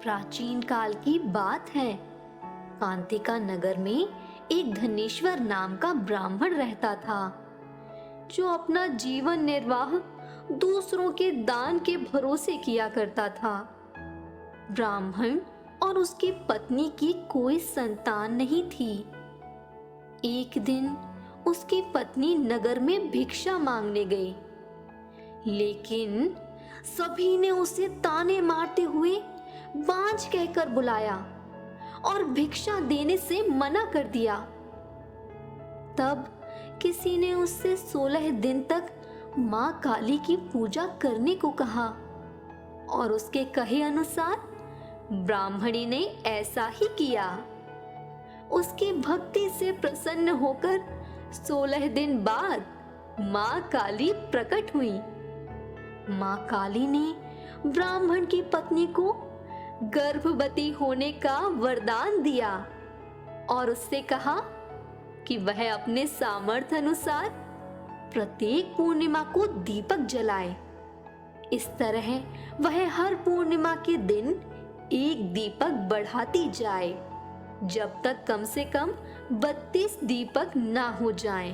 प्राचीन काल की बात है। कांतिका नगर में एक धनेश्वर नाम का ब्राह्मण रहता था, जो अपना जीवन निर्वाह दूसरों के दान के भरोसे किया करता था। ब्राह्मण और उसकी पत्नी की कोई संतान नहीं थी। एक दिन उसकी पत्नी नगर में भिक्षा मांगने गई, लेकिन सभी ने उसे ताने मारते हुए बांझ कहकर बुलाया और भिक्षा देने से मना कर दिया। तब किसी ने उससे 16 दिन तक मां काली की पूजा करने को कहा और उसके कहे अनुसार ब्राह्मणी ने ऐसा ही किया। उसकी भक्ति से प्रसन्न होकर 16 दिन बाद मां काली प्रकट हुई। मां काली ने ब्राह्मण की पत्नी को गर्भवती होने का वरदान दिया और उससे कहा कि वह अपने सामर्थ्य अनुसार प्रत्येक पूर्णिमा को दीपक जलाए। इस तरह वह हर पूर्णिमा के दिन एक दीपक बढ़ाती जाए, जब तक कम से कम 32 दीपक ना हो जाएं।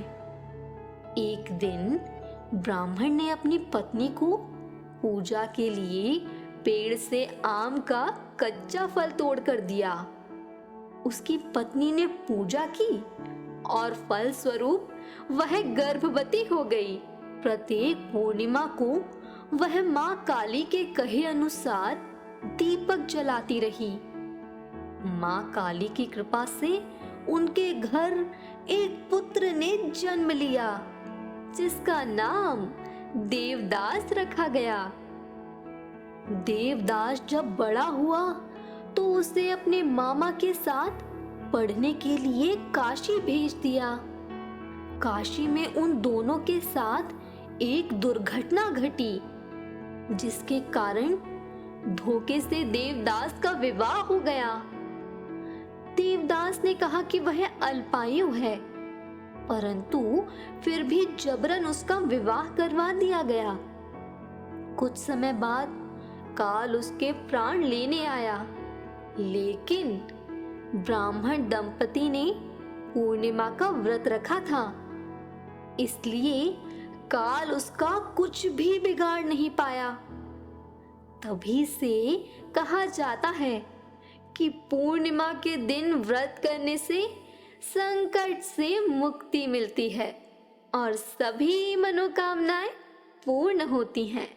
एक दिन ब्राह्मण ने अपनी पत्नी को पूजा के लिए पेड़ से आम का कच्चा फल तोड़ कर दिया। उसकी पत्नी ने पूजा की और फल स्वरूप वह गर्भवती हो गई। प्रत्येक पूर्णिमा को वह मां काली के कहे अनुसार दीपक जलाती रही। मां काली की कृपा से उनके घर एक पुत्र ने जन्म लिया, जिसका नाम देवदास रखा गया। देवदास जब बड़ा हुआ तो उसे अपने मामा के साथ पढ़ने के लिए काशी भेज दिया। काशी में उन दोनों के साथ एक दुर्घटना घटी, जिसके कारण धोखे से देवदास का विवाह हो गया। देवदास ने कहा कि वह अल्पायु है, परंतु फिर भी जबरन उसका विवाह करवा दिया गया। कुछ समय बाद काल उसके प्राण लेने आया, लेकिन ब्राह्मण दंपति ने पूर्णिमा का व्रत रखा था, इसलिए काल उसका कुछ भी बिगाड़ नहीं पाया। तभी से कहा जाता है कि पूर्णिमा के दिन व्रत करने से संकट से मुक्ति मिलती है और सभी मनोकामनाएं पूर्ण होती हैं।